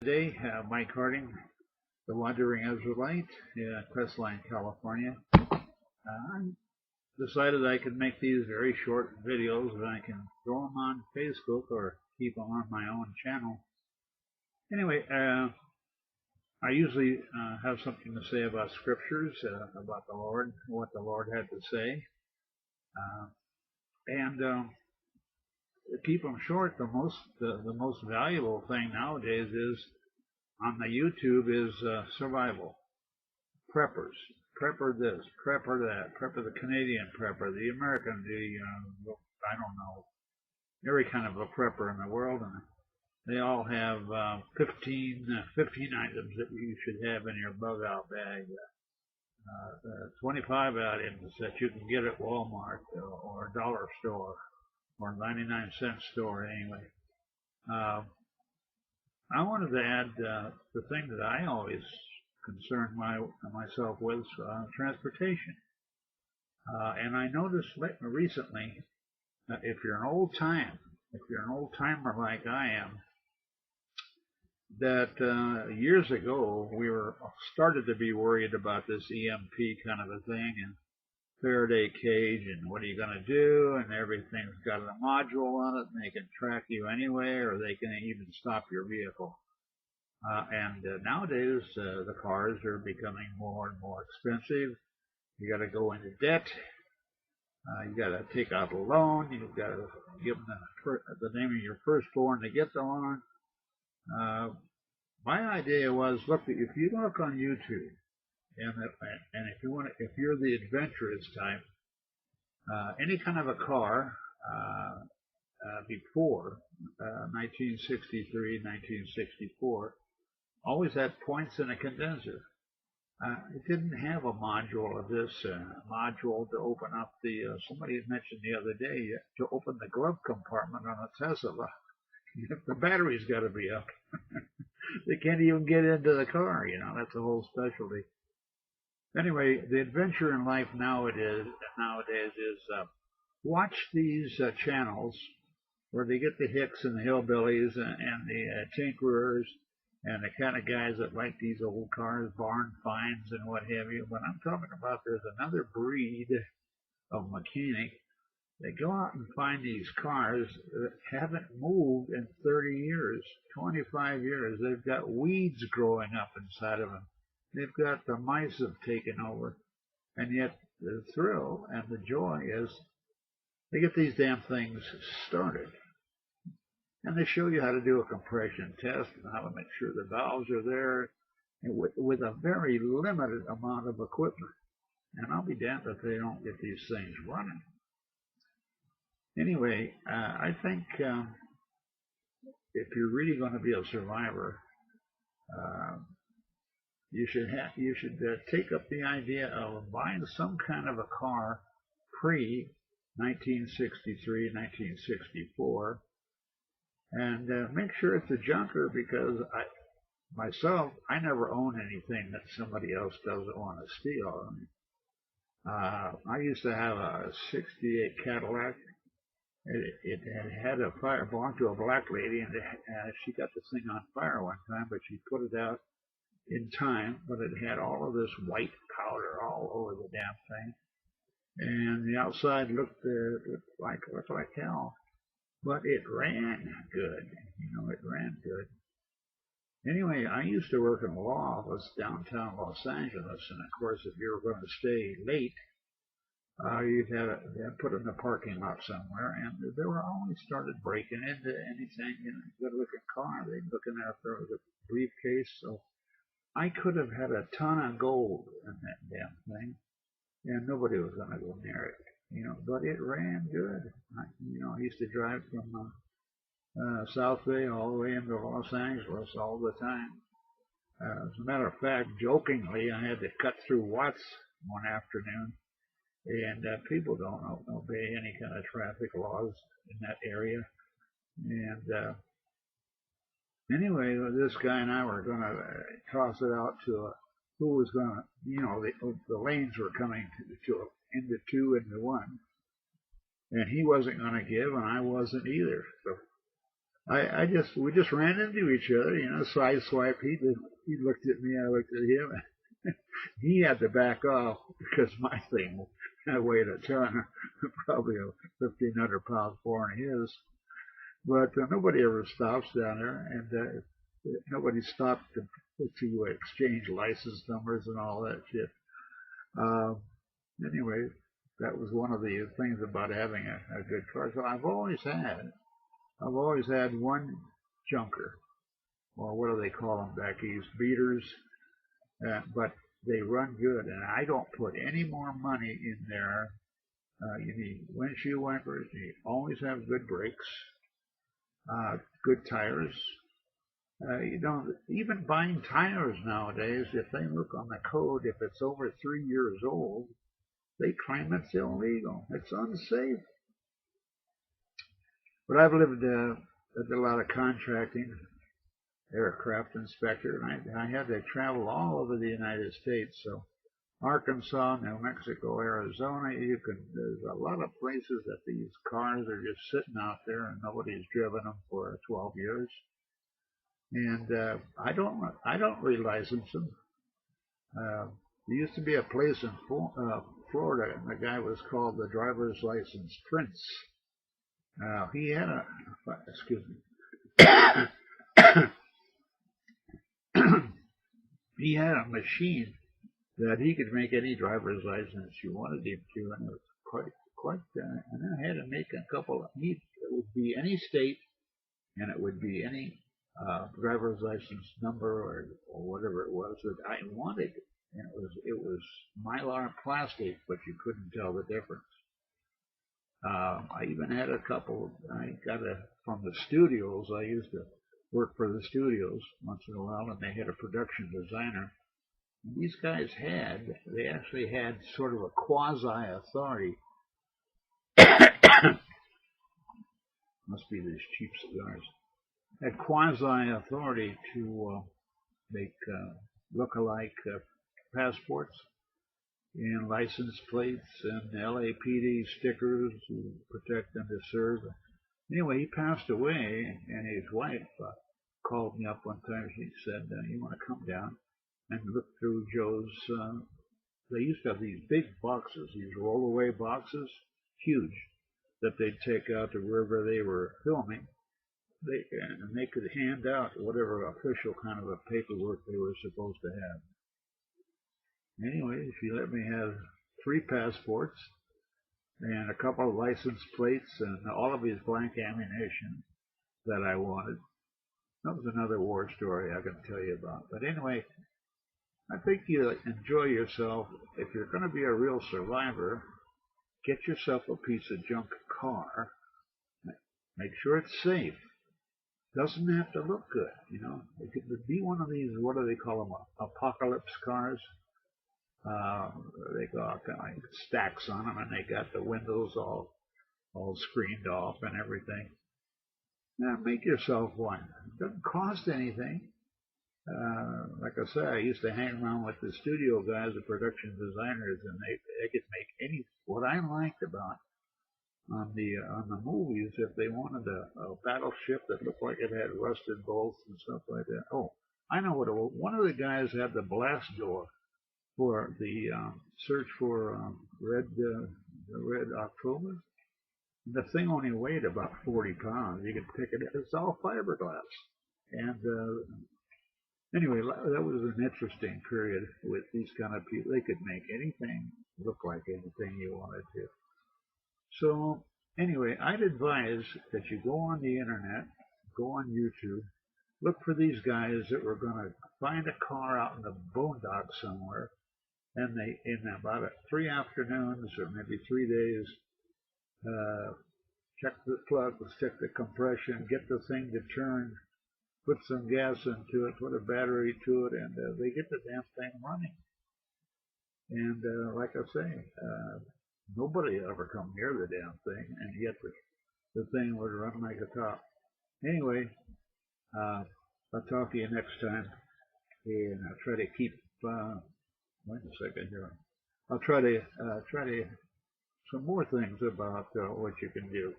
Today, Mike Harding, the Wandering Israelite in Crestline, California. I decided I could make these very short videos and I can throw them on Facebook or keep them on my own channel. Anyway, I usually have something to say about scriptures, about the Lord, what the Lord had to say. And to keep them short, the most valuable thing nowadays is on the YouTube is survival. Preppers. Prepper this, prepper that, prepper the Canadian prepper, the American, I don't know, every kind of a prepper in the world. And they all have 15 items that you should have in your bug out bag. 25 items that you can get at Walmart or a dollar store or 99-cent store anyway. I wanted to add the thing that I always concern myself with, transportation. And I noticed recently that if you're an old timer like I am, that years ago we started to be worried about this EMP kind of a thing and Faraday cage and what are you going to do, and everything's got a module on it and they can track you anywhere or they can even stop your vehicle. And nowadays the cars are becoming more and more expensive. You got to go into debt. You got to take out a loan. You've got to give them the name of your firstborn to get the loan. My idea was, look, if you look on YouTube, and if you're the adventurous type, any kind of a car before 1963, 1964, always had points in a condenser. It didn't have a module of this module to open up somebody had mentioned the other day, to open the glove compartment on a Tesla. The battery's got to be up. They can't even get into the car, that's a whole specialty. Anyway, the adventure in life nowadays is watch these channels where they get the hicks and the hillbillies and the tinkerers and the kind of guys that like these old cars, barn finds and what have you. But I'm talking about there's another breed of mechanic. They go out and find these cars that haven't moved in 30 years, 25 years. They've got weeds growing up inside of them. They've got the mice have taken over. And yet the thrill and the joy is they get these damn things started. And they show you how to do a compression test and how to make sure the valves are there with a very limited amount of equipment. And I'll be damned if they don't get these things running. Anyway, I think if you're really going to be a survivor, you should take up the idea of buying some kind of a car pre-1963, 1964, and make sure it's a junker, because I never own anything that somebody else doesn't want to steal. I used to have a '68 Cadillac. It had a fire, belonged to a black lady, and she got this thing on fire one time, but she put it out in time. But it had all of this white powder all over the damn thing, and the outside looked like hell. But it ran good, it ran good. Anyway, I used to work in a law office downtown Los Angeles, and of course, if you were going to stay late, you'd have it put in the parking lot somewhere, and they were always started breaking into anything, good-looking car. They'd look in there if there was a briefcase. So I could have had a ton of gold in that damn thing, and nobody was going to go near it. But it ran good. I used to drive from South Bay all the way into Los Angeles all the time. As a matter of fact, jokingly, I had to cut through Watts one afternoon, and people don't obey any kind of traffic laws in that area. And anyway, this guy and I were going to toss it out to who was going to, the lanes were coming into two into one, and he wasn't going to give, and I wasn't either. So we just ran into each other, you know, side swipe. He looked at me, I looked at him. He had to back off because my thing, I weighed a ton, probably 1,500 pounds more than his. But nobody ever stops down there, and nobody stopped to exchange license numbers and all that shit. Um, anyway, that was one of the things about having a good car. So I've always had one junker, or what do they call them back east, beaters, but they run good, and I don't put any more money in there. You need windshield wipers. You always have good brakes, good tires. You know, even buying tires nowadays, if they look on the code, if it's over 3 years old, they claim it's illegal. It's unsafe. But I've lived, I did a lot of contracting, aircraft inspector, and I had to travel all over the United States. So Arkansas, New Mexico, Arizona, there's a lot of places that these cars are just sitting out there and nobody's driven them for 12 years. And I don't relicense them. There used to be a place in Florida, and the guy was called the driver's license prince. He had a, excuse me, he had a machine that he could make any driver's license you wanted him to, and it was quite. And I had to make a couple. It would be any state, and it would be any driver's license number or whatever it was that I wanted. And it was mylar plastic, but you couldn't tell the difference. I even had a couple. I got from the studios. I used to work for the studios once in a while, and they had a production designer. And these guys they actually had sort of a quasi authority. Must be these cheap cigars. Had quasi authority to make look-alike passports and license plates and LAPD stickers to protect and to serve. Anyway, he passed away, and his wife called me up one time. She said, "You want to come down and look through Joe's?" They used to have these big boxes, these roll-away boxes, huge, that they'd take out to wherever they were filming. And they could hand out whatever official kind of a paperwork they were supposed to have. Anyway, she let me have 3 passports and a couple of license plates and all of his blank ammunition that I wanted. That was another war story I can tell you about. But anyway, I think you enjoy yourself. If you're going to be a real survivor, get yourself a piece of junk car. Make sure it's safe. Doesn't have to look good, you know. It could be one of these, what do they call them, apocalypse cars. They got kind of like stacks on them, and they got the windows all screened off and everything. Now make yourself one. It doesn't cost anything. Like I say, I used to hang around with the studio guys, the production designers, and they could make any. What I liked about on the movies, if they wanted a battleship that looked like it had rusted bolts and stuff like that. Oh, I know what it was. One of the guys had the blast door for the search for the Red October. And the thing only weighed about 40 pounds. You could pick it up. It's all fiberglass. And anyway, that was an interesting period with these kind of people. They could make anything look like anything you wanted to. So anyway, I'd advise that you go on the internet, go on YouTube, look for these guys that were going to find a car out in the boondocks somewhere, and they, in about 3 afternoons or maybe 3 days, check the plugs, check the compression, get the thing to turn, put some gas into it, put a battery to it, and they get the damn thing running. And like I say, nobody ever come near the damn thing, and yet the thing would run like a top. Anyway, I'll talk to you next time, and I'll try to keep. Wait a second here. I'll try to some more things about what you can do.